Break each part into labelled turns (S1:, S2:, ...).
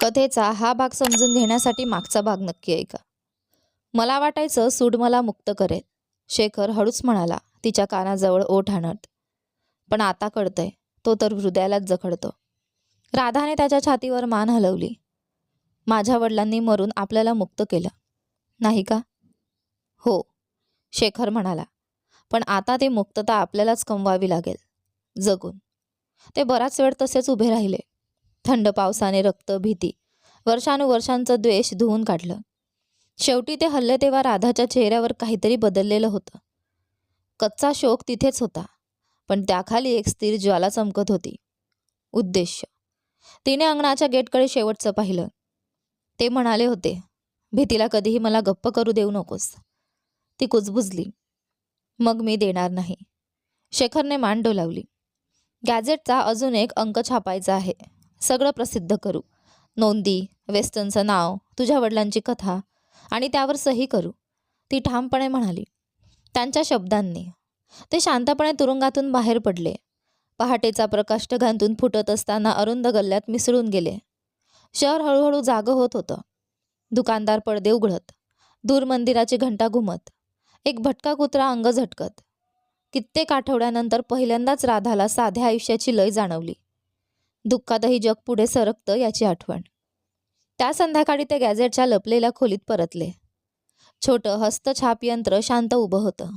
S1: कथेचा हा भाग समजून घेण्यासाठी मागचा भाग नक्की ऐका. मला वाटायचं सूड मला मुक्त करेल, शेखर हळूच म्हणाला, तिच्या कानाजवळ ओठ आणत. पण आता कळतंय, तो तर हृदयालाच जखडतो. राधाने त्याच्या छातीवर मान हलवली. माझ्या वडिलांनी मरून आपल्याला मुक्त केलं, नाही का? हो, शेखर म्हणाला. पण आता ते मुक्तता आपल्यालाच कमवावी लागेल, जगून. ते बराच वेळ तसेच उभे राहिले. थंड पावसाने रक्त, भीती, वर्षानुवर्षांचं द्वेष धुवून काढलं. शेवटी ते हल्ले तेव्हा राधाच्या चेहऱ्यावर काहीतरी बदललेलं होतं. कच्चा शोक तिथेच होता, पण त्याखाली एक स्थिर ज्वाला चमकत होती. उद्देश. तिने अंगणाच्या गेटकडे शेवटचं पाहिलं. ते म्हणाले होते, भीतीला कधीही मला गप्प करू देऊ नकोस. ती कुजबुजली. मग मी देणार नाही. शेखरने मान डोलावली. गॅझेटचा अजून एक अंक छापायचा आहे. सगळं प्रसिद्ध करू. नोंदी, वेस्टनचं नाव, तुझ्या वडिलांची कथा आणि त्यावर सही करू, ती ठामपणे म्हणाली. त्यांच्या शब्दांनी ते शांतपणे तुरुंगातून बाहेर पडले. पहाटेचा प्रकाश ढगांतून फुटत असताना अरुंद गल्ल्यात मिसळून गेले. शहर हळूहळू जागं होत होतं. दुकानदार पडदे उघडत, दूर मंदिराची घंटा घुमत, एक भटका कुत्रा अंग झटकत. कित्येक आठवड्यानंतर पहिल्यांदाच राधाला साध्या आयुष्याची लय जाणवली. दुःखातही जग पुढे सरकतं याची आठवण. त्या संध्याकाळी ते गॅझेटच्या लपलेल्या खोलीत परतले. छोटं हस्तछाप यंत्र शांत उभं होतं.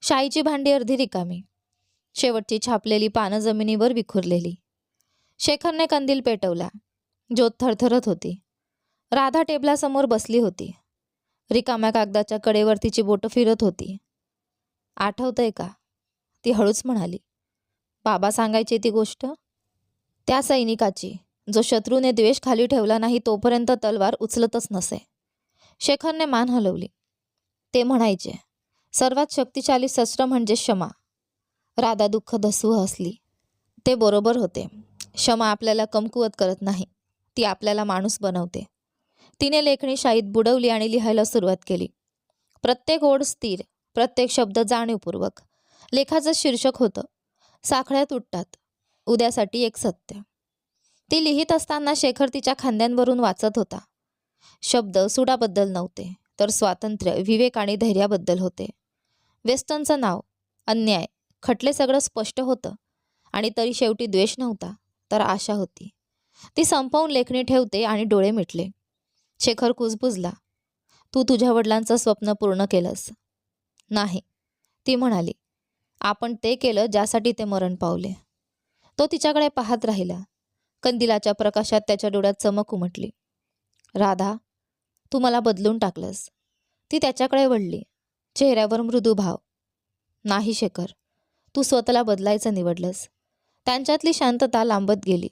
S1: शाईची भांडी अर्धी रिकामी, शेवटची छापलेली पानं जमिनीवर विखुरलेली. शेखरने कंदील पेटवला. ज्योत थरथरत होती. राधा टेबलासमोर बसली होती. रिकाम्या कागदाच्या कडेवर तिची बोटं फिरत होती. आठवतंय का? ती हळूच म्हणाली. बाबा सांगायची ती गोष्ट? त्या सैनिकाची, जो शत्रूने द्वेष खाली ठेवला नाही तोपर्यंत तलवार उचलतच नसे. शेखरने मान हलवली. ते म्हणायचे, सर्वात शक्तिशाली शस्त्र म्हणजे क्षमा. राधा दुःख दसू हसली. ते बरोबर होते. क्षमा आपल्याला कमकुवत करत नाही, ती आपल्याला माणूस बनवते. तिने लेखणी शाईत बुडवली आणि लिहायला सुरुवात केली. प्रत्येक ओळ स्थिर, प्रत्येक शब्द जाणीवपूर्वक. लेखाचं शीर्षक होतं, साखळ्या तुटतात, उद्यासाठी एक सत्य. ती लिहित असताना शेखर तिच्या खांद्यांवरून वाचत होता. शब्द सुडाबद्दल नव्हते, तर स्वातंत्र्य, विवेक आणि धैर्याबद्दल होते. वेस्टनचं नाव, अन्याय, खटले सगळं स्पष्ट होतं. आणि तरी शेवटी द्वेष नव्हता, तर आशा होती. ती संपवून लेखणी ठेवते आणि डोळे मिटले. शेखर कुजबुजला. तू तुझ्या वडिलांचं स्वप्न पूर्ण केलंस? नाही, ती म्हणाली. आपण ते केलं ज्यासाठी ते मरण पावले. तो तिच्याकडे पाहत राहिला. कंदिलाच्या प्रकाशात त्याच्या डोळ्यात चमक उमटली. राधा, तू मला बदलून टाकलंस. ती त्याच्याकडे वळली, चेहऱ्यावर मृदू भाव. नाही शेखर, तू स्वतःला बदलायचं निवडलंस. त्यांच्यातली शांतता लांबत गेली.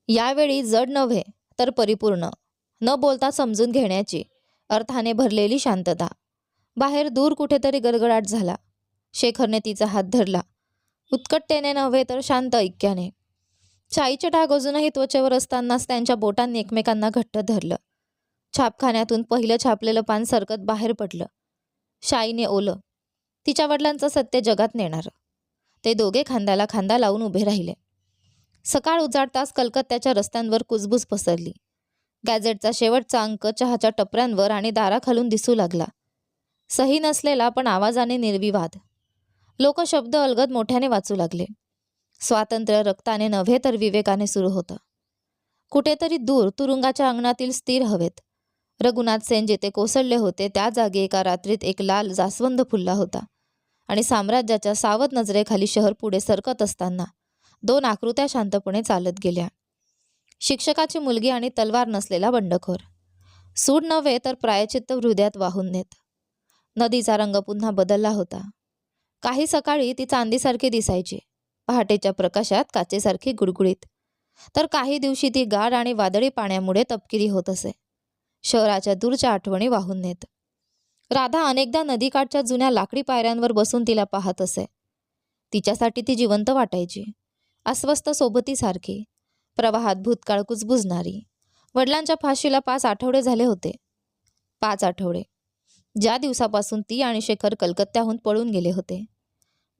S1: यावेळी जड नव्हे, तर परिपूर्ण, न बोलता समजून घेण्याची, अर्थाने भरलेली शांतता. बाहेर दूर कुठेतरी गडगडाट झाला. शेखरने तिचा हात धरला. उत्कटतेने नव्हे, तर शांत ऐक्याने. चाईचे डाग अजूनही त्वचेवर असतानाच त्यांच्या बोटांनी एकमेकांना घट्ट धरलं. छापखान्यातून पहिलं छापलेलं पान सरकत बाहेर पडलं. शाईने ओलं, तिच्या वडिलांचं सत्य जगात नेणार. ते दोघे खांद्याला खांदा लावून उभे राहिले. सकाळ उजाडताच कलकत्त्याच्या रस्त्यांवर कुजबूज पसरली. गॅझेटचा शेवटचा अंक चहाच्या टपऱ्यांवर आणि दाराखालून दिसू लागला. सही नसलेला, पण आवाजाने निर्विवाद. लोक शब्द अलगद मोठ्याने वाचू लागले. स्वातंत्र्य रक्ताने नव्हे, तर विवेकाने सुरू होतं. कुठेतरी दूर तुरुंगाच्या अंगणातील स्थिर हवेत रघुनाथ सेन जिथे कोसळले होते, त्या जागी एका रात्रीत एक लाल जास्वंद फुलला होता. आणि साम्राज्याच्या सावध नजरेखाली शहर पुढे सरकत असताना दोन आकृत्या शांतपणे चालत गेल्या. शिक्षकाची मुलगी आणि तलवार नसलेला बंडखोर. सूड नव्हे, तर प्रायचित्त हृदयात वाहून नेत. नदीचा रंग पुन्हा बदलला होता. काही सकाळी ती चांदीसारखी दिसायची, पहाटेच्या प्रकाशात काचेसारखी गुळगुळीत. तर काही दिवशी ती गाढ आणि वादळी पाण्यामुळे तपकिरी होत असे, शहराच्या दूरच्या आठवणी वाहून नेत. राधा अनेकदा नदीकाठच्या जुन्या लाकडी पायऱ्यांवर बसून तिला पाहत असे. तिच्यासाठी ती जिवंत वाटायची, अस्वस्थ सोबतीसारखी, प्रवाहात भूतकाळ कुजबुजणारी. वडिलांच्या फाशीला 5 आठवडे झाले होते. 5 आठवडे, ज्या दिवसापासून ती आणि शेखर कलकत्त्याहून पळून गेले होते.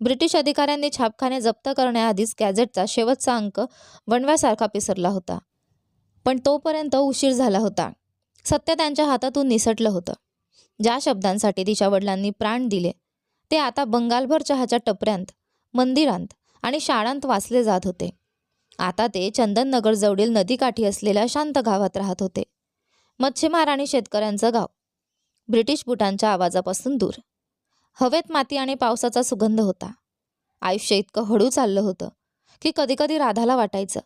S1: ब्रिटिश अधिकाऱ्यांनी छापखाने जप्त करण्याआधीच गॅझेटचा शेवटचा अंक वणव्यासारखा पिसरला होता. पण तोपर्यंत उशीर झाला होता. सत्य त्यांच्या हातातून निसटलं होतं. ज्या शब्दांसाठी तिच्या वडिलांनी प्राण दिले ते आता बंगालभर चहाच्या टपऱ्यांत, मंदिरांत आणि शाळांत वाचले जात होते. आता ते चंदननगर जवळील नदीकाठी असलेल्या शांत गावात राहत होते. मच्छीमार आणि शेतकऱ्यांचं गाव. ब्रिटिश बुटांच्या आवाजापासून दूर. हवेत माती आणि पावसाचा सुगंध होता. आयुष्य इतकं हळू चाललं होतं की कधीकधी राधाला वाटायचं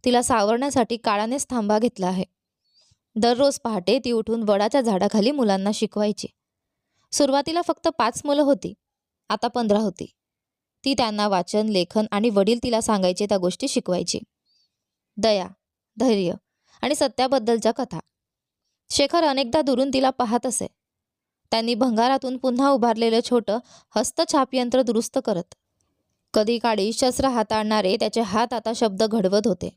S1: तिला सावरण्यासाठी काळानेच थांबा घेतला आहे. दररोज पहाटे ती उठून वडाच्या झाडाखाली मुलांना शिकवायची. सुरुवातीला फक्त 5 मुलं होती, आता 15 होती. ती त्यांना वाचन, लेखन आणि वडील तिला सांगायचे त्या गोष्टी शिकवायची. दया, धैर्य आणि सत्याबद्दलच्या कथा. शेखर अनेकदा दुरून तिला पाहत असे. त्यांनी भंगारातून पुन्हा उभारलेलं छोटं हस्तछापयंत्र दुरुस्त करत. कधी काळी शस्त्र हाताळणारे त्याचे हात आता शब्द घडवत होते.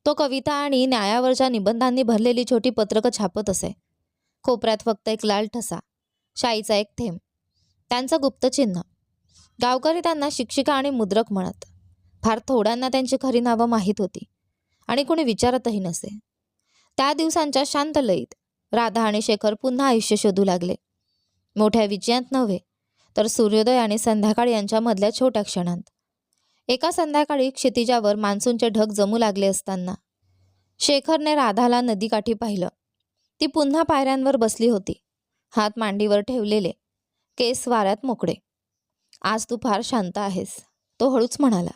S1: तो कविता आणि न्यायावरच्या निबंधांनी भरलेली छोटी पत्रकं छापत असे. कोपऱ्यात फक्त एक लाल ठसा, शाईचा एक थेंब, त्यांचं गुप्तचिन्ह. गावकरी त्यांना शिक्षिका आणि मुद्रक म्हणत. फार थोड्यांना त्यांची खरी नावं माहीत होती आणि कोणी विचारतही नसे. त्या दिवसांच्या शांत लयीत राधा आणि शेखर पुन्हा आयुष्य शोधू लागले. मोठ्या विजयात नव्हे तर सूर्योदय आणि संध्याकाळ यांच्यामधल्या छोट्या क्षणांत. एका संध्याकाळी क्षितिजावर मान्सूनचे ढग जमू लागले असताना शेखरने राधाला नदीकाठी पाहिलं. ती पुन्हा पायऱ्यांवर बसली होती, हात मांडीवर ठेवलेले, केस वाऱ्यात मोकळे. आज तू फार शांत आहेस, तो हळूच म्हणाला.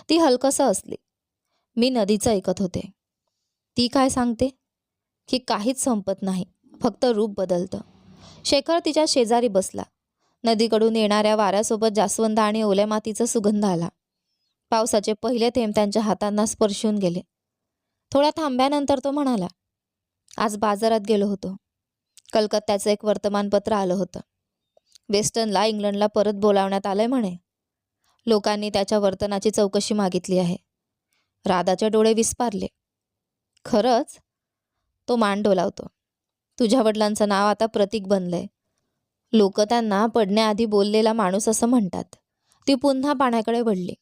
S1: ती हलकसं असली. मी नदीचं ऐकत होते. ती काय सांगते? की काहीच संपत नाही, फक्त रूप बदलतं. शेखर तिच्या शेजारी बसला. नदीकडून येणाऱ्या वाऱ्यासोबत जास्वंद आणि ओल्या मातीचा सुगंध आला. पावसाचे पहिले थेंब त्यांच्या हातांना स्पर्शून गेले. थोड्या थांब्यानंतर तो म्हणाला, आज बाजारात गेलो होतो. कलकत्त्याचं एक वर्तमानपत्र आलं होतं. वेस्टर्नला इंग्लंडला परत बोलावण्यात आलंय म्हणे. लोकांनी त्याच्या वर्तनाची चौकशी मागितली आहे. राधाचे डोळे विस्पारले. खरंच? तो मान डोलावतो. तुझ्या वडिलांचं नाव आता प्रतीक बनलंय. लोक त्यांना पडण्याआधी बोललेला माणूस असं म्हणतात. ती पुन्हा पाण्याकडे वळली.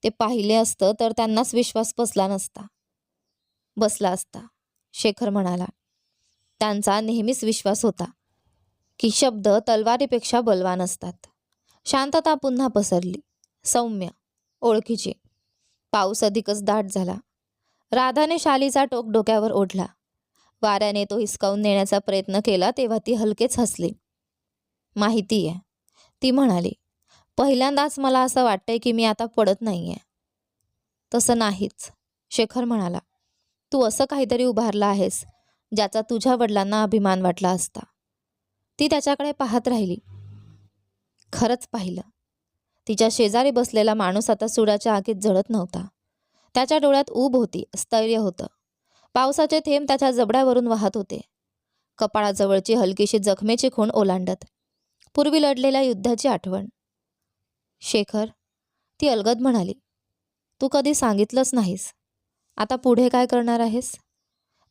S1: ते पाहिले असतं तर त्यांनाच विश्वास बसला असता, शेखर म्हणाला. त्यांचा नेहमीच विश्वास होता की शब्द तलवारीपेक्षा बलवान असतात. शांतता पुन्हा पसरली, सौम्य, ओळखीची. पाऊस अधिकच दाट झाला. राधाने शालीचा टोक डोक्यावर ओढला. वाऱ्याने तो हिसकावून नेण्याचा प्रयत्न केला तेव्हा ती हलकेच हसली. माहिती आहे, ती म्हणाली. पहिल्यांदाच मला असं वाटतंय की मी आता पडत नाहीये. तसं नाहीच, शेखर म्हणाला. तू असं काहीतरी उभारलं आहेस ज्याचा तुझ्या वडिलांना अभिमान वाटला असता. ती त्याच्याकडे पाहत राहिली. खरंच पाहिलं. तिच्या शेजारी बसलेला माणूस आता सुडाच्या आगीत जळत नव्हता. त्याच्या डोळ्यात ऊब होती, स्थैर्य होतं. पावसाचे थेंब त्याच्या जबड्यावरून वाहत होते, कपाळाजवळची हलकीशी जखमेची खूण ओलांडत. पूर्वी लढलेल्या युद्धाची आठवण. शेखर, ती अलगद म्हणाली. तू कधी सांगितलंच नाहीस. आता पुढे काय करणार आहेस?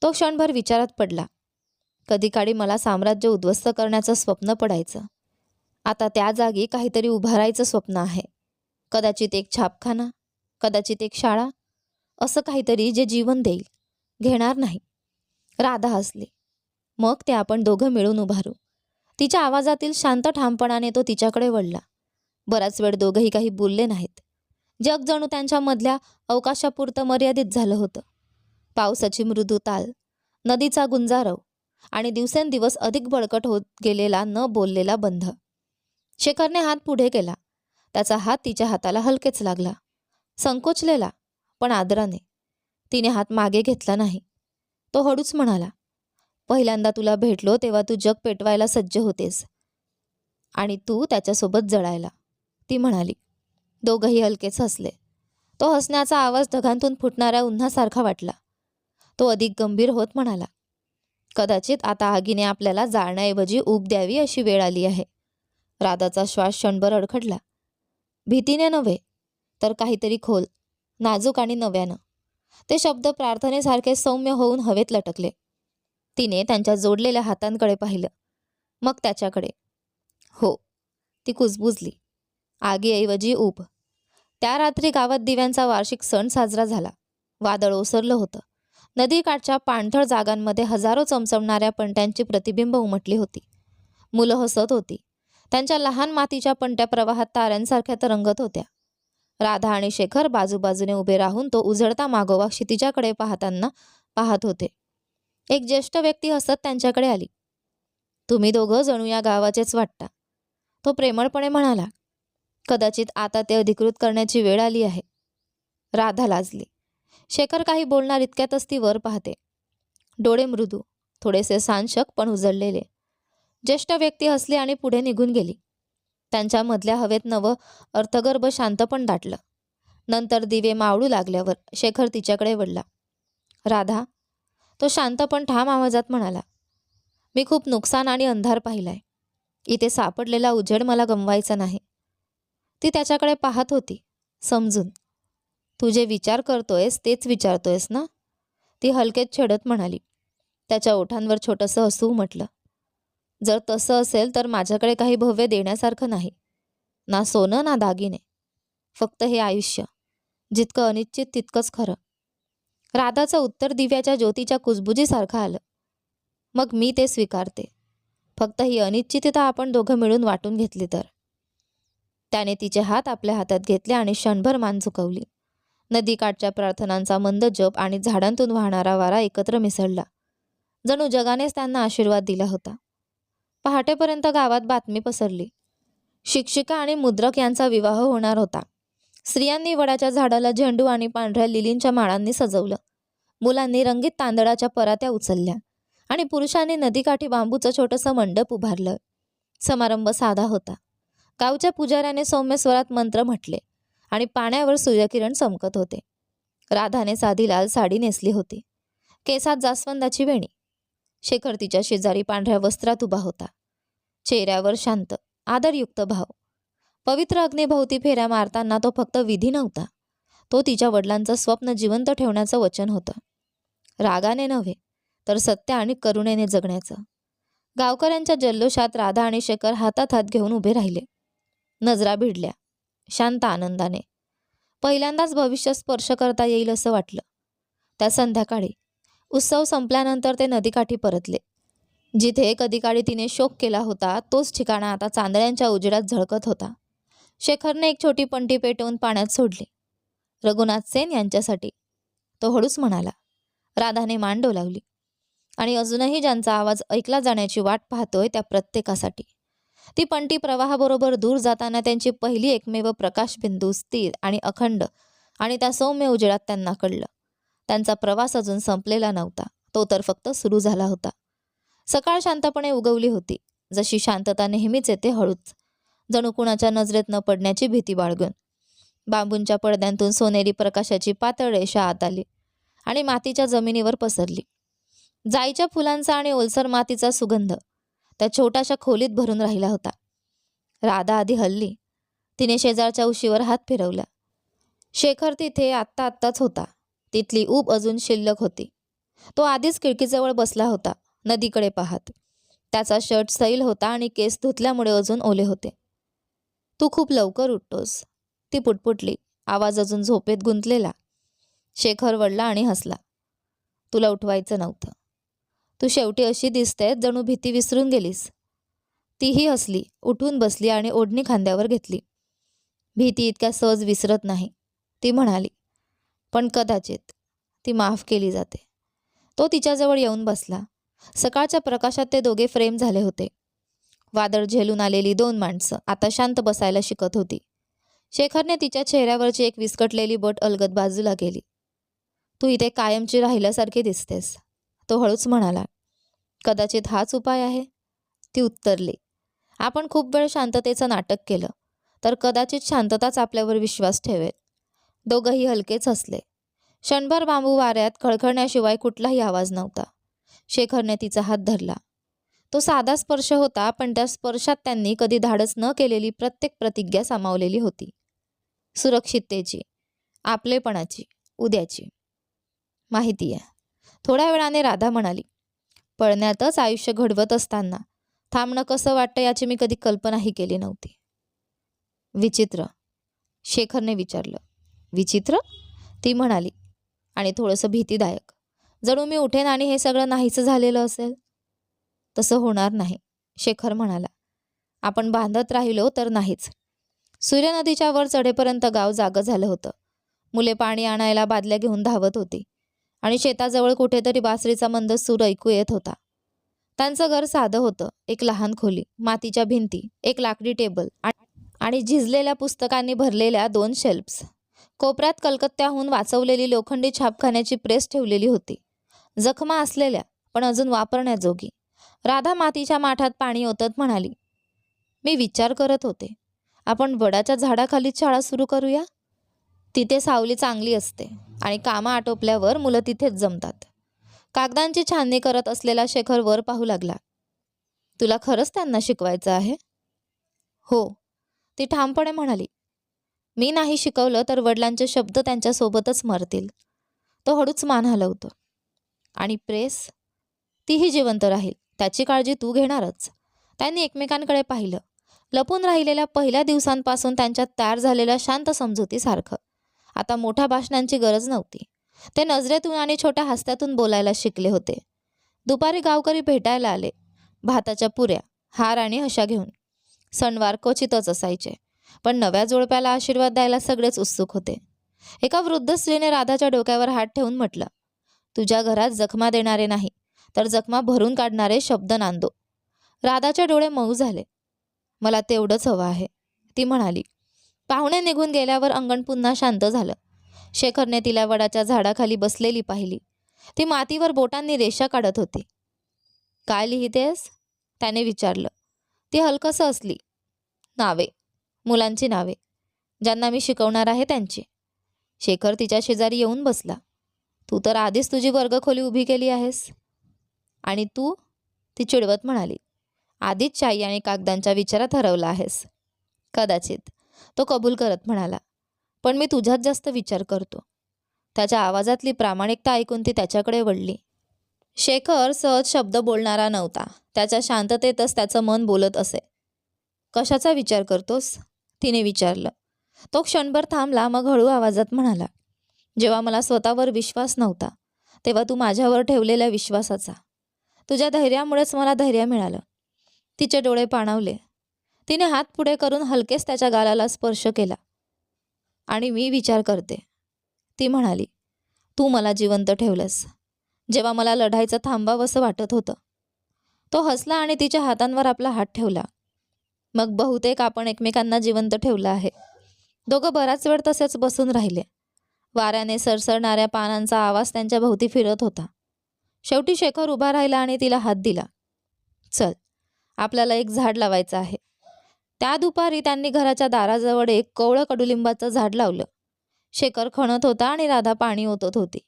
S1: तो क्षणभर विचारात पडला. कधी काळी मला साम्राज्य उद्ध्वस्त करण्याचं स्वप्न पडायचं. आता त्या जागी काहीतरी उभारायचं स्वप्न आहे. कदाचित एक छापखाना, कदाचित एक शाळा, असं काहीतरी जे जीवन देईल, घेणार नाही. राधा हसली. मग ते आपण दोघं मिळून उभारू. तिच्या आवाजातील शांत ठामपणाने तो तिच्याकडे वळला. बराच वेळ दोघंही काही बोलले नाहीत. जग जणू त्यांच्या मधल्या अवकाशापुरतं मर्यादित झालं होतं. पावसाची मृदू ताल, नदीचा गुंजारव आणि दिवसेंदिवस अधिक बळकट होत गेलेला न बोललेला बंध. शेखरने हात पुढे केला. त्याचा हात तिच्या हाताला हलकेच लागला, संकोचलेला पण आदराने. तिने हात मागे घेतला नाही. तो हळूच म्हणाला, पहिल्यांदा तुला भेटलो तेव्हा तू जग पेटवायला सज्ज होतेस आणि तू त्याच्यासोबत जळायला, ती म्हणाली. दोघंही हलकेच हसले. तो हसण्याचा आवाज ढगांतून फुटणाऱ्या उन्हासारखा वाटला. तो अधिक गंभीर होत म्हणाला, कदाचित आता आगीने आपल्याला जाळण्याऐवजी ऊब द्यावी अशी वेळ आली आहे. राधाचा श्वास क्षणभर अडखडला. भीतीने नव्हे तर काहीतरी खोल, नाजूक आणि नव्यानं. ते शब्द प्रार्थनेसारखे सौम्य होऊन हवेत लटकले. तिने त्यांच्या जोडलेल्या हातांकडे पाहिलं, मग त्याच्याकडे. हो, ती कुजबुजली. आगीऐवजी ऊब. त्या रात्री गावात दिव्यांचा वार्षिक सण साजरा झाला. वादळ ओसरलं होतं. नदीकाठच्या पाणथळ जागांमध्ये हजारो चमचमणाऱ्या पंट्यांची प्रतिबिंब उमटली होती. मुलं हसत होती. त्यांच्या लहान मातीच्या पंट्या प्रवाहात ताऱ्यांसारख्या तरंगत होत्या. राधा आणि शेखर बाजूबाजूने उभे राहून तो उजळता मागोवा क्षितिजाकडे पाहत होते. एक ज्येष्ठ व्यक्ती हसत त्यांच्याकडे आली. तुम्ही दोघं जणू या गावाचेच वाटता, तो प्रेमळपणे म्हणाला. कदाचित आता ते अधिकृत करण्याची वेळ आली आहे. राधा लाजली. शेखर काही बोलणार इतक्यातच ती वर पाहते. डोळे मृदू, थोडेसे सांशक पण उजळलेले. ज्येष्ठ व्यक्ती हसली आणि पुढे निघून गेली. त्यांच्या मधल्या हवेत नवं अर्थगर्भ शांतपण दाटलं. नंतर दिवे मावळू लागल्यावर शेखर तिच्याकडे वळला. राधा, तो शांत पण ठाम आवाजात म्हणाला, मी खूप नुकसान आणि अंधार पाहिलाय. इथे सापडलेला उजेड मला गमवायचा नाही. ती त्याच्याकडे पाहत होती, समजून. तू जे विचार करतोयस तेच विचारतोयस ना? ती हलकेच छेडत म्हणाली. त्याच्या ओठांवर छोटंसं हसू उमटलं. जर तसं असेल तर माझ्याकडे काही भव्य देण्यासारखं नाही. ना सोनं ना दागिने. फक्त हे आयुष्य, जितकं अनिश्चित तितकंच खरं. राधाचं उत्तर दिव्याच्या ज्योतीच्या कुजबुजीसारखं आलं. मग मी ते स्वीकारते. फक्त ही अनिश्चितता आपण दोघं मिळून वाटून घेतली तर. त्याने तिचे हात आपल्या हातात घेतले आणि क्षणभर मान झुकवली. नदीकाठच्या प्रार्थनांचा मंद जप आणि झाडांतून वाहणारा वारा एकत्र मिसळला. जणू जगानेच त्यांना आशीर्वाद दिला होता. पहाटेपर्यंत गावात बातमी पसरली. शिक्षिका आणि मुद्रक यांचा विवाह होणार होता. स्त्रियांनी वडाच्या झाडाला झेंडू आणि पांढऱ्या लिलींच्या माळांनी सजवलं. मुलांनी रंगीत तांदळाच्या परात्या उचलल्या आणि पुरुषांनी नदीकाठी बांबूचं छोटंसं मंडप उभारलं. समारंभ साधा होता. गावच्या पुजाऱ्याने सौम्य स्वरात मंत्र म्हटले आणि पाण्यावर सूर्यकिरण चमकत होते. राधाने साधी लाल साडी नेसली होती, केसात जास्वंदाची वेणी. शेखर तिच्या शेजारी पांढऱ्या वस्त्रात उभा होता. चेहऱ्यावर शांत, आदरयुक्त भाव. पवित्र अग्नीभोवती फेऱ्या मारताना तो फक्त विधी नव्हता, तो तिच्या वडिलांचं स्वप्न जिवंत ठेवण्याचं वचन होतं. रागाने नव्हे, तर सत्य आणि करुणेने जगण्याचं. गावकऱ्यांच्या जल्लोषात राधा आणि शेखर हातात हात घेऊन उभे राहिले. नजरा भिडल्या, शांत आनंदाने. पहिल्यांदाच भविष्य स्पर्श करता येईल असं वाटलं. त्या संध्याकाळी उत्सव संपल्यानंतर ते नदीकाठी परतले. जिथे कधीकाळी तिने शोक केला होता तोच ठिकाणा आता चांदण्यांच्या उजेडात झळकत होता. शेखरने एक छोटी पंटी पेटवून पाण्यात सोडली. रघुनाथ सेन यांच्यासाठी, तो हळूच म्हणाला. राधाने मान डोलावली. आणि अजूनही ज्यांचा आवाज ऐकला जाण्याची वाट पाहतोय त्या प्रत्येकासाठी. ती पंटी प्रवाहाबरोबर दूर जाताना त्यांची पहिली एकमेव प्रकाशबिंदू स्थिर आणि अखंड, आणि त्या सौम्य उजेडात त्यांना कळलं. त्यांचा प्रवास अजून संपलेला नव्हता, तो तर फक्त सुरू झाला होता. सकाळ शांतपणे उगवली होती, जशी शांतता नेहमीच येते, हळूच, जणू कुणाच्या नजरेत न पडण्याची भीती बाळगून. बांबूंच्या पडद्यांतून सोनेरी प्रकाशाची पातळ रेषा आत आली आणि मातीच्या जमिनीवर पसरली. जाईच्या फुलांचा आणि ओलसर मातीचा सुगंध त्या छोट्याशा खोलीत भरून राहिला होता. राधा आधी हलली. तिने शेजारच्या उशीवर हात फिरवला. शेखर तिथे आत्ताच होता. तिथली ऊब अजून शिल्लक होती. तो आधीच खिडकीजवळ बसला होता, नदीकडे पाहत. त्याचा शर्ट सैल होता आणि केस धुतल्यामुळे अजून ओले होते. तू खूप लवकर उठतोस, ती पुटपुटली, आवाज अजून झोपेत गुंतलेला. शेखर वळला आणि हसला. तुला उठवायचं नव्हतं. तू शेवटी अशी दिसतेस जणू भीती विसरून गेलीस. तीही हसली, उठून बसली आणि ओढणी खांद्यावर घेतली. भीती इतक्या सहज विसरत नाही, ती म्हणाली. पण कदाचित ती माफ केली जाते. तो तिच्याजवळ येऊन बसला. सकाळच्या प्रकाशात ते दोघे फ्रेम झाले होते. वादळ झेलून आलेली दोन माणसं आता शांत बसायला शिकत होती. शेखरने तिच्या चेहऱ्यावरची एक विस्कटलेली बोट अलगद बाजूला गेली. तू इथे कायमची राहिल्यासारखी दिसतेस, तो हळूच म्हणाला. कदाचित हाच उपाय आहे, ती उत्तरली. आपण खूप वेळ शांततेचं नाटक केलं, तर कदाचित शांतताच आपल्यावर विश्वास ठेवेल. दोघंही हलकेच हसले. क्षणभर बांबू वाऱ्यात खळखळण्याशिवाय कुठलाही आवाज नव्हता. शेखरने तिचा हात धरला. तो साधा स्पर्श होता, पण त्या स्पर्शात त्यांनी कधी धाडस न केलेली प्रत्येक प्रतिज्ञा सामावलेली होती. सुरक्षिततेची, आपलेपणाची, उद्याची. माहिती आहे, थोड्या वेळाने राधा म्हणाली. पळण्यातच आयुष्य घडवत असताना थांबणं कसं वाटतं याची मी कधी कल्पनाही केली नव्हती. विचित्र, शेखरने विचारलं. विचित्र, ती म्हणाली, आणि थोडंसं भीतीदायक. जणू मी उठेन आणि हे सगळं नाहीसं झालेलं असेल. तसं होणार नाही, शेखर म्हणाला. आपण बांधत राहिलो तर नाहीच. सूर्य नदीच्या वर चढेपर्यंत गाव जागं झालं होतं. मुले पाणी आणायला बादल्या घेऊन धावत होती आणि शेताजवळ कुठेतरी बासरीचा मंद सूर ऐकू येत होता. त्यांचं घर साधं होतं. एक लहान खोली, मातीच्या भिंती, एक लाकडी टेबल आणि झिजलेल्या पुस्तकांनी भरलेल्या 2 शेल्फ्स. कोपऱ्यात कलकत्त्याहून वाचवलेली लोखंडी छापखान्याची प्रेस ठेवलेली होती, जखमा असलेल्या पण अजून वापरण्याजोगी. राधा मातीच्या माठात पाणी ओतत म्हणाली, मी विचार करत होते, आपण वडाच्या झाडाखालीच शाळा सुरू करूया. तिथे सावली चांगली असते आणि कामं आटोपल्यावर मुलं तिथेच जमतात. कागदांची छाननी करत असलेला शेखर वर पाहू लागला. तुला खरंच त्यांना शिकवायचं आहे? हो, ती ठामपणे म्हणाली. मी नाही शिकवलं तर वडिलांचे शब्द त्यांच्यासोबतच मरतील. तो हळूच मान हलवतो. आणि प्रेस? तीही जिवंत राहील, त्याची काळजी तू घेणारच. त्यांनी एकमेकांकडे पाहिलं, लपून राहिलेल्या पहिल्या दिवसांपासून त्यांच्यात तयार झालेल्या शांत समजुतीसारखं. आता मोठ्या भाषणांची गरज नव्हती. ते नजरेतून आणि छोट्या हस्त्यातून बोलायला शिकले होते. दुपारी गावकरी भेटायला आले, भाताच्या पुऱ्या, हार आणि हशा घेऊन. सणवार क्वचितच असायचे, पण नव्या जोडप्याला आशीर्वाद द्यायला सगळेच उत्सुक होते. एका वृद्ध स्त्रीने राधाच्या डोक्यावर हात ठेवून म्हटलं, तुझ्या घरात जखमा देणारे नाही, तर जखमा भरून काढणारे शब्द नांदो. राधाचे डोळे मऊ झाले. मला तेवढंच हवं आहे, ती म्हणाली. पाहुणे निघून गेल्यावर अंगण पुन्हा शांत झालं. शेखरने तिला वडाच्या झाडाखाली बसलेली पाहिली. ती मातीवर बोटांनी रेषा काढत होती. काय लिहितेस? त्याने विचारलं. ती हलकसं असली. नावे, मुलांची नावे, ज्यांना मी शिकवणार आहे त्यांची. शेखर तिच्या शेजारी येऊन बसला. तू तर आधीच तुझी वर्गखोली उभी केली आहेस. आणि तू? ती चिडवत म्हणाली. आधीच शाई आणि कागदांच्या विचारात हरवला आहेस. कदाचित, तो कबूल करत म्हणाला. पण मी तुझ्यात जास्त विचार करतो. त्याच्या आवाजातली प्रामाणिकता ऐकून ती त्याच्याकडे वळली. शेखर सहज शब्द बोलणारा नव्हता. त्याच्या शांततेतच त्याचं मन बोलत असे. कशाचा विचार करतोस? तिने विचारलं. तो क्षणभर थांबला, मग हळू आवाजात म्हणाला. जेव्हा मला स्वतःवर विश्वास नव्हता, तेव्हा तू माझ्यावर ठेवलेल्या विश्वासाचा. तुझ्या धैर्यामुळेच मला धैर्य मिळालं. तिचे डोळे पाणावले. तिने हात पुढे करून हलकेच त्याच्या गालाला स्पर्श केला. आणि मी विचार करते, ती म्हणाली. तू मला जिवंत ठेवलंस, जेव्हा मला लढायचं थांबावंसं वाटत होतं. तो हसला आणि तिच्या हातांवर आपला हात ठेवला. मग बहुतेक आपण एकमेकांना जिवंत ठेवलं आहे. दोघं बराच वेळ तसेच बसून राहिले. वाऱ्याने सरसरणाऱ्या पानांचा आवाज त्यांच्या भोवती फिरत होता. शेवटी शेखर उभा राहिला आणि तिला हात दिला. चल, आपल्याला एक झाड लावायचं आहे. त्या दुपारी त्यांनी घराच्या दाराजवळ एक कोवळं कडुलिंबाचं झाड लावलं. शेखर खणत होता आणि राधा पाणी ओतत होती.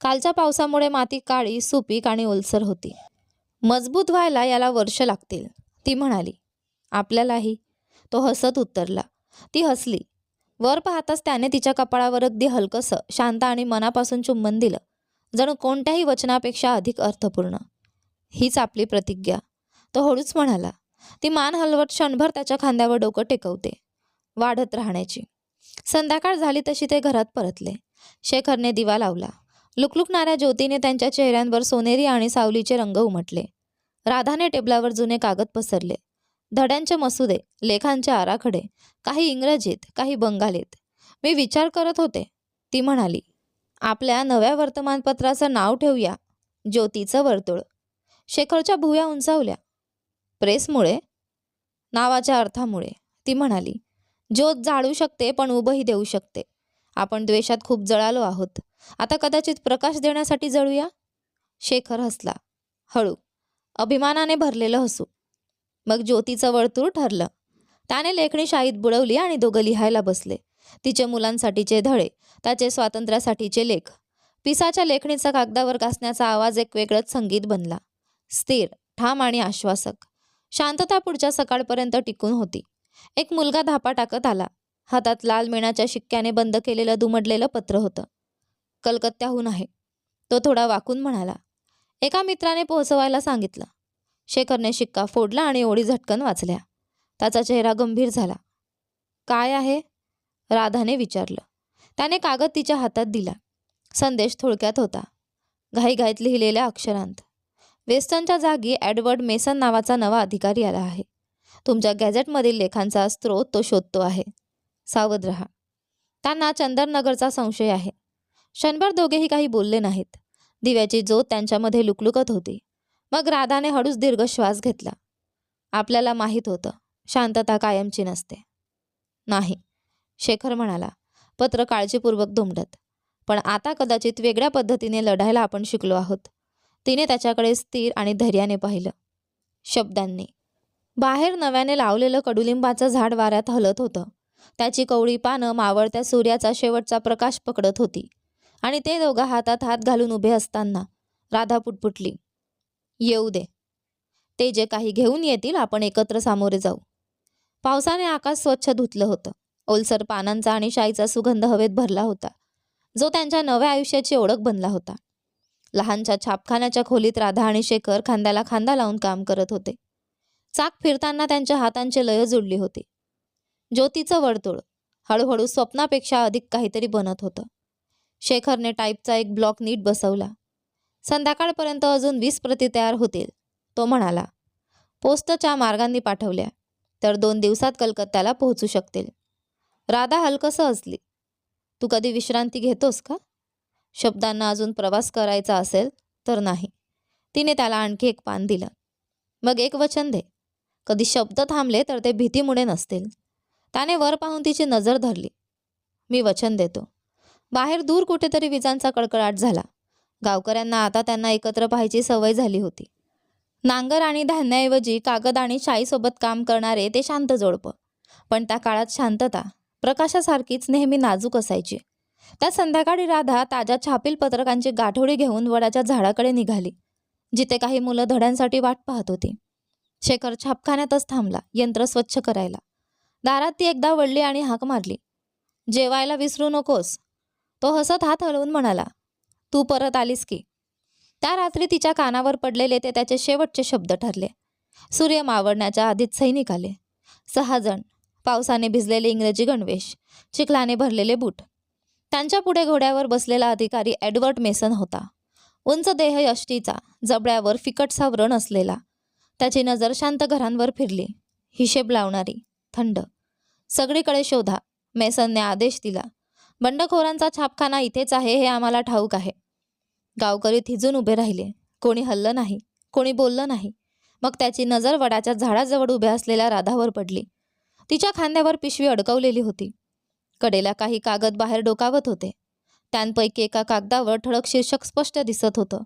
S1: कालच्या पावसामुळे माती काळी, सुपीक आणि ओलसर होती. मजबूत व्हायला याला वर्ष लागतील, ती म्हणाली. आपल्यालाही, तो हसत उत्तरला. ती हसली. वर पाहताच त्याने तिच्या कपाळावर अगदी हलकसं, शांत आणि मनापासून चुंबन दिलं, जणू कोणत्याही वचनापेक्षा अधिक अर्थपूर्ण. हीच आपली प्रतिज्ञा, तो हळूच म्हणाला. ती मान हलवत क्षणभर त्याच्या खांद्यावर डोकं टेकवते. वाढत राहण्याची. संध्याकाळ झाली तशी ते घरात परतले. शेखरने दिवा लावला. लुकलुकणाऱ्या ज्योतीने त्यांच्या चेहऱ्यांवर सोनेरी आणि सावलीचे रंग उमटले. राधाने टेबलावर जुने कागद पसरले. धड्यांचे मसुदे, लेखांचे आराखडे, काही इंग्रजीत, काही बंगालीत. मी विचार करत होते, ती म्हणाली. आपल्या नव्या वर्तमानपत्राचं नाव ठेवूया, ज्योतीचं वर्तुळ. शेखरच्या भुवया उंचावल्या. प्रेसमुळे? नावाच्या अर्थामुळे, ती म्हणाली. ज्योत जाळू शकते पण उभंही देऊ शकते. आपण द्वेषात खूप जळालो आहोत. आता कदाचित प्रकाश देण्यासाठी जळूया. शेखर हसला. हळू, अभिमानाने भरलेलं हसू. मग ज्योतीचं वर्तुळ ठरलं. त्याने लेखणी शाईत बुडवली आणि दोघं लिहायला बसले. तिचे मुलांसाठीचे धडे, त्याचे स्वातंत्र्यासाठीचे लेख. पिसाच्या लेखणीचा कागदावर घासण्याचा आवाज एक वेगळंच संगीत बनला. स्थिर, ठाम आणि आश्वासक. शांतता पुढच्या सकाळपर्यंत टिकून होती. एक मुलगा धापा टाकत आला. हातात लाल मेणाच्या शिक्क्याने बंद केलेलं दुमडलेलं पत्र होतं. कलकत्त्याहून आहे, तो थोडा वाकून म्हणाला. एका मित्राने पोहोचवायला सांगितलं. शेखरने शिक्का फोडला आणि ओळी झटकन वाचल्या. त्याचा चेहरा गंभीर झाला. काय आहे? राधाने विचारलं. त्याने कागद तिच्या हातात दिला. संदेश थोडक्यात होता. घाईघाईत लिहिलेल्या अक्षरांत. वेस्टनच्या जागी एडवर्ड मेसन नावाचा नवा अधिकारी आला आहे. तुमच्या गॅझेटमधील लेखांचा स्रोत तो शोधतो आहे. सावध रहा. त्यांना चंदननगरचा संशय आहे. क्षणभर दोघेही काही बोलले नाहीत. दिव्याची ज्योत त्यांच्यामध्ये लुकलुकत होती. मग राधाने हळूच दीर्घ श्वास घेतला. आपल्याला माहीत होतं, शांतता कायमची नसते. नाही, शेखर म्हणाला, पत्र काळजीपूर्वक दुमडत. पण आता कदाचित वेगळ्या पद्धतीने लढायला आपण शिकलो आहोत. तिने त्याच्याकडे स्थिर आणि धैर्याने पाहिलं. शब्दांनी. बाहेर नव्याने लावलेलं कडुलिंबाचं झाड वाऱ्यात हलत होतं. त्याची कवळी पानं मावळत्या सूर्याचा शेवटचा प्रकाश पकडत होती. आणि ते दोघं हातात हात घालून उभे असताना राधा पुटपुटली, येऊ दे. ते जे काही घेऊन येतील आपण एकत्र सामोरे जाऊ. पावसाने आकाश स्वच्छ धुतलं होतं. ओलसर पानांचा आणि शाईचा सुगंध हवेत भरला होता, जो त्यांच्या नव्या आयुष्याची ओळख बनला होता. लहानच्या छापखान्याच्या खोलीत राधा आणि शेखर खांद्याला खांदा लावून काम करत होते. चाक फिरताना त्यांच्या हातांची लय जुळली होती. ज्योतीचं वर्तुळ हळूहळू स्वप्नापेक्षा अधिक काहीतरी बनत होतं. शेखरने टाईपचा एक ब्लॉक नीट बसवला. संध्याकाळपर्यंत अजून 20 प्रती तयार होतील. तो म्हणाला, पोस्टच्या मार्गांनी पाठवल्या तर 2 दिवसात कलकत्त्याला पोहोचू शकतील. राधा हलकसं हसली. तू कधी विश्रांती घेतोस का? शब्दांना अजून प्रवास करायचा असेल तर नाही. तिने त्याला आणखी एक पान दिलं. मग एक वचन दे. कधी शब्द थांबले तर ते भीतीमुळे नसतील. त्याने वर पाहून तिची नजर धरली. मी वचन देतो. बाहेर दूर कुठेतरी विजांचा कडकडाट झाला. गावकऱ्यांना आता त्यांना एकत्र पाहायची सवय झाली होती. नांगर आणि धान्याऐवजी कागद आणि शाईसोबत काम करणारे ते शांत जोडपं. पण त्या काळात शांतता प्रकाशासारखीच नेहमी नाजूक असायची. त्या संध्याकाळी राधा ताज्या छापील पत्रकांची गाठोडी घेऊन वडाच्या झाडाकडे निघाली, जिथे काही मुलं धड्यांसाठी वाट पाहत होती. शेखर छापखान्यातच थांबला, यंत्र स्वच्छ करायला. दारात ती एकदा वळली आणि हाक मारली, जेवायला विसरू नकोस. तो हसत हात हलवून म्हणाला, तू परत आलीस की. त्या रात्री तिच्या कानावर पडलेले ते त्याचे शेवटचे शब्द ठरले. सूर्य मावळण्याच्या आधीच सैनिक आले. 6 जण, पावसाने भिजलेले इंग्रजी गणवेश, चिखलाने भरलेले बूट. त्यांच्या पुढे घोड्यावर बसलेला अधिकारी एडवर्ड मेसन होता. उंच देह यष्टीचा, जबड्यावर फिकटसा व्रण असलेला. त्याची नजर शांत घरांवर फिरली, हिशेब लावणारी, थंड. सगळीकडे शोधा. मेसनने आदेश दिला. बंडखोरांचा छापखाना इथेच आहे हे आम्हाला ठाऊक आहे. गावकरी थिजून उभे राहिले. कोणी हललं नाही, कोणी बोललं नाही. मग त्याची नजर वडाच्या झाडाजवळ उभ्या असलेल्या राधावर पडली. तिच्या खांद्यावर पिशवी अडकवलेली होती. कडेला काही कागद बाहेर डोकावत होते. त्यांपैकी एका कागदावर ठळक शीर्षक स्पष्ट दिसत होतं,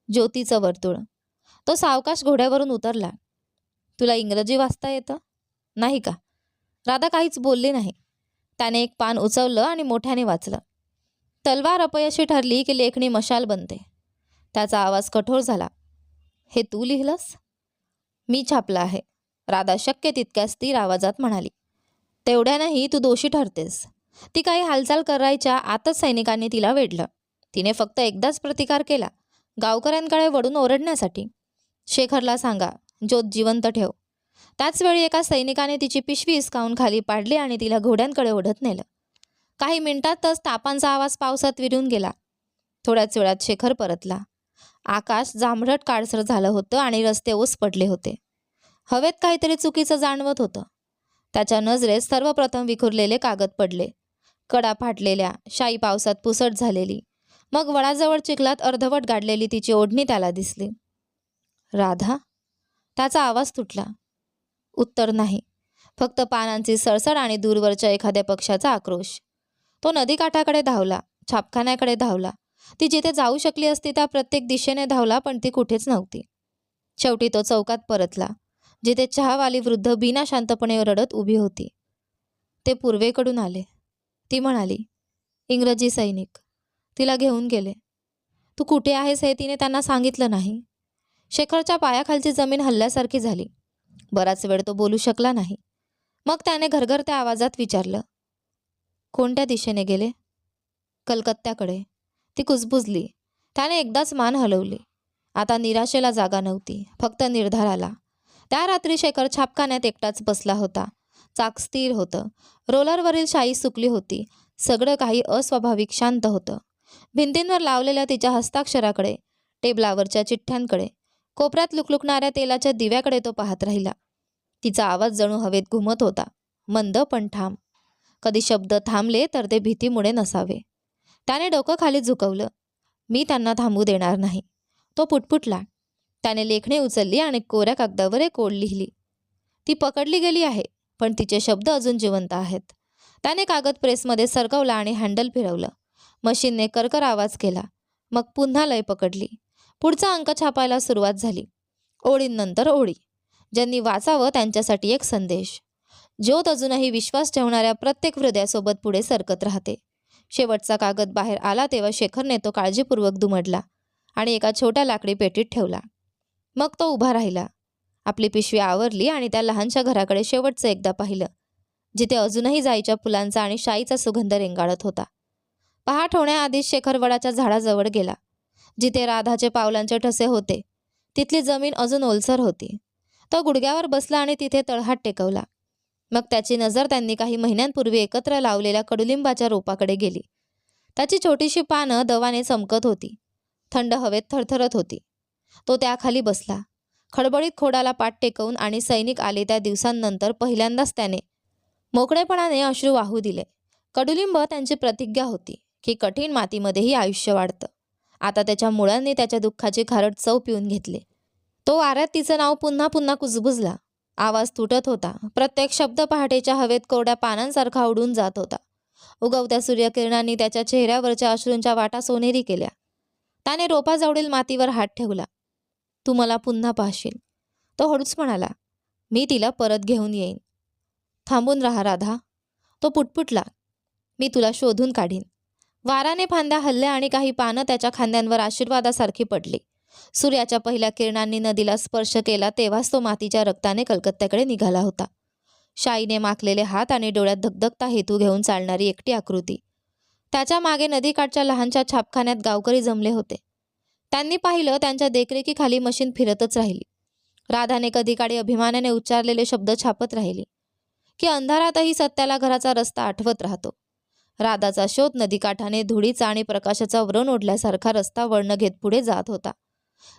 S1: ज्योतीचं वर्तुळ. तो सावकाश घोड्यावरून उतरला. तुला इंग्रजी वाचता येतं? नाही का? राधा काहीच बोलली नाही. त्याने एक पान उचललं आणि मोठ्याने वाचलं. तलवार अपयशी ठरली की लेखणी मशाल बनते. त्याचा आवाज कठोर झाला. हे तू लिहिलंस? मी छापलं आहे, राधा शक्य तितक्या स्थिर आवाजात म्हणाली. तेवढ्यानंही तू दोषी ठरतेस. ती काही हालचाल करायच्या आतच सैनिकांनी तिला वेढलं. तिने फक्त एकदाच प्रतिकार केला, गावकऱ्यांकडे वळून ओरडण्यासाठी. शेखरला सांगा, ज्योत जिवंत ठेव. त्याचवेळी एका सैनिकाने तिची पिशवी हिसकावून खाली पाडली आणि तिला घोड्यांकडे ओढत नेलं. काही मिनिटातच तापांचा आवाज पावसात विरून गेला. थोड्याच वेळात शेखर परतला. आकाश जांभळट काळसर झालं होतं आणि रस्ते ओस पडले होते. हवेत काहीतरी चुकीचं जाणवत होतं. त्याच्या नजरेत सर्वप्रथम विखुरलेले कागद पडले. कडा फाटलेल्या, शाई पावसात पुसट झालेली. मग वडाजवळ चिखलात अर्धवट गाडलेली तिची ओढणी त्याला दिसली. राधा? त्याचा आवाज तुटला. उत्तर नाही, फक्त पानांची सळसळ आणि दूरवरच्या एखाद्या पक्षाचा आक्रोश. तो नदीकाठाकडे धावला, छापखान्याकडे धावला. ती जिथे जाऊ शकली असती त्या प्रत्येक दिशेने धावला, पण ती कुठेच नव्हती. शेवटी तो चौकात परतला, जिथे चहावाली वृद्ध बीना शांतपणे रडत उभी होती. ते पूर्वेकडून आले, ती म्हणाली. इंग्रजी सैनिक. तिला घेऊन गेले. तू कुठे आहेस हे तिने त्यांना सांगितलं नाही. शेखरच्या पायाखालची जमीन हल्ल्यासारखी झाली. बराच वेळ तो बोलू शकला नाही. मग त्याने घरघरत्या आवाजात विचारलं, कोणत्या दिशेने गेले? कलकत्त्याकडे. ती कुजबुजली. त्याने एकदाच मान हलवली. आता निराशेला जागा नव्हती, फक्त निर्धार आला. त्या रात्री शेखर छापखान्यात एकटाच बसला होता. चाक स्थिर होतं. रोलरवरील शाई सुकली होती. सगळं काही अस्वाभाविक शांत होतं. भिंतींवर लावलेल्या तिच्या हस्ताक्षराकडे टेबलावरच्या चिठ्ठ्यांकडे, कोपऱ्यात लुकलुकणाऱ्या तेलाच्या दिव्याकडे तो पाहत राहिला. तिचा आवाज जणू हवेत घुमत होता, मंद पण ठाम. कधी शब्द थांबले तर ते भीतीमुळे नसावे. त्याने डोकं खाली झुकवलं. मी त्यांना थांबू देणार नाही. तो पुटपुटला. त्याने लेखणी उचलली आणि कोऱ्या कागदावर एक ओळ लिहिली. ती पकडली गेली आहे, पण तिचे शब्द अजून जिवंत आहेत. त्याने कागद प्रेसमध्ये सरकवला आणि हँडल फिरवलं. मशीनने करकर आवाज केला. मग पुन्हा लय पकडली. पुढचा अंक छापायला सुरुवात झाली. ओळींनंतर ओळी. ज्यांनी वाचावं त्यांच्यासाठी एक संदेश. ज्योत अजूनही विश्वास ठेवणाऱ्या प्रत्येक हृदयासोबत पुढे सरकत राहते. शेवटचा कागद बाहेर आला तेव्हा शेखरने तो काळजीपूर्वक दुमडला आणि एका छोट्या लाकडी पेटीत ठेवला. मग तो उभा राहिला. आपली पिशवी आवरली आणि त्या लहानशा घराकडे शेवटचं एकदा पाहिलं, जिथे अजूनही जाईच्या फुलांचा आणि शाईचा सुगंध रेंगाळत होता. पहाट होण्याआधीच शेखर वडाच्या झाडाजवळ गेला. जिथे राधाचे पावलांचे ठसे होते तिथली जमीन अजून ओलसर होती. तो गुडघ्यावर बसला आणि तिथे तळहात टेकवला. मग त्याची नजर त्यांनी काही महिन्यांपूर्वी एकत्र लावलेल्या कडुलिंबाच्या रोपाकडे गेली. त्याची छोटीशी पानं दवाने चमकत होती, थंड हवेत थरथरत होती. तो त्याखाली बसला, खडबडीत खोडाला पाठ टेकवून. आणि सैनिक आले त्या दिवसांनंतर पहिल्यांदाच त्याने मोकळेपणाने अश्रू वाहू दिले. कडुलिंब त्यांची प्रतिज्ञा होती की कठीण मातीमध्येही आयुष्य वाढतं. आता त्याच्या मुळांनी त्याच्या दुःखाची खारट चव पिऊन घेतली. तो वाऱ्यात तिचं नाव पुन्हा पुन्हा कुजबुजला. आवाज तुटत होता. प्रत्येक शब्द पहाटेच्या हवेत कोरड्या पानांसारखा उडून जात होता. उगवत्या सूर्यकिरणांनी त्याच्या चेहऱ्यावरच्या अश्रूंच्या वाटा सोनेरी केल्या. त्याने रोपाजवळील मातीवर हात ठेवला. तू मला पुन्हा पाहशील, तो हळूच म्हणाला. मी तिला परत घेऊन येईन. थांबून राहा राधा, तो पुटपुटला. मी तुला शोधून काढीन. वाराने फांद्या हलल्या आणि काही पानं त्याच्या खांद्यांवर आशीर्वादासारखी पडली. सूर्याच्या पहिल्या किरणांनी नदीला स्पर्श केला तेव्हाच तो मातीच्या रक्ताने कलकत्त्याकडे निघाला होता. शाईने माखलेले हात आणि डोळ्यात धगधगता हेतू घेऊन चालणारी एकटी आकृती. त्याच्या मागे नदीकाठच्या लहानशा छापखान्यात गावकरी जमले होते. त्यांनी पाहिलं, त्यांच्या देखरेखीखाली मशीन फिरतच राहिली. राधाने कधी काळी अभिमानाने उच्चारलेले शब्द छापत राहिली की अंधारातही सत्याला घराचा रस्ता आठवत राहतो. राधाचा शोध नदीकाठाने धुळीचा आणि प्रकाशाचा व्रण ओढल्यासारखा रस्ता वळण घेत पुढे जात होता.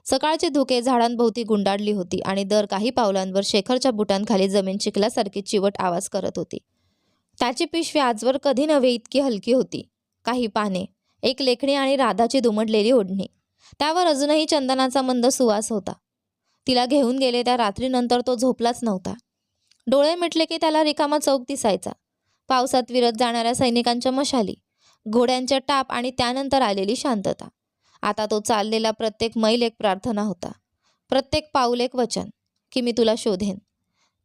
S1: सकाळची धुके झाडांभोवती गुंडाळली होती आणि दर काही पावलांवर शेखरच्या बुटांखाली जमीन चिखलासारखी चिवट आवाज करत होती. त्याची पिशवी आजवर कधी नव्हे इतकी हलकी होती. काही पाने, एक लेखणी आणि राधाची दुमडलेली ओढणी. त्यावर अजूनही चंदनाचा मंद सुवास होता. तिला घेऊन गेले त्या रात्रीनंतर तो झोपलाच नव्हता. डोळे मिटले की त्याला रिकामा चौक दिसायचा. पावसात विरत जाणाऱ्या सैनिकांच्या मशाली, घोड्यांच्या टाप आणि त्यानंतर आलेली शांतता. आता तो चाललेला प्रत्येक मैल एक प्रार्थना होता, प्रत्येक पाऊल एक वचन की मी तुला शोधेन.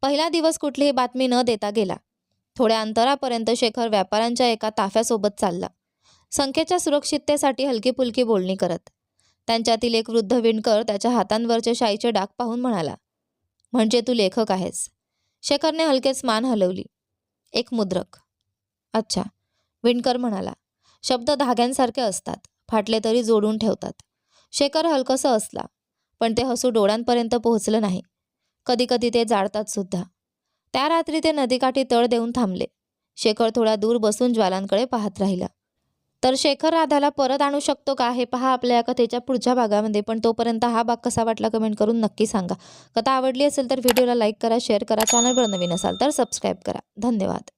S1: पहिला दिवस कुठलीही बातमी न देता गेला. थोड्या अंतरापर्यंत शेखर व्यापाऱ्यांच्या एका ताफ्यासोबत चालला, संख्येच्या सुरक्षिततेसाठी हलकीफुलकी बोलणी करत. त्यांच्यातील एक वृद्ध विणकर त्याच्या हातांवरचे शाईचे डाग पाहून म्हणाला, म्हणजे तू लेखक आहेस. शेखरने हलकेच मान हलवली. एक मुद्रक. अच्छा, विणकर म्हणाला. शब्द धाग्यांसारखे असतात, फाटले तरी जोडून ठेवतात. शेखर हलकसं हसला, पण ते हसू डोळ्यांपर्यंत पोहोचलं नाही. कधी कधी ते जाळतात सुद्धा. त्या रात्री ते नदीकाठी तळ देऊन थांबले. शेखर थोडा दूर बसून ज्वालांकडे पाहत राहिला. तर शेखर राधाला परत आणू शकतो का हे पहा आपल्या या कथेच्या पुढच्या भागामध्ये. पण तोपर्यंत हा भाग कसा वाटला कमेंट करून नक्की सांगा. कथा आवडली असेल तर व्हिडिओला लाईक करा, शेअर करा. चॅनलवर नवीन असाल तर सबस्क्राईब करा. धन्यवाद.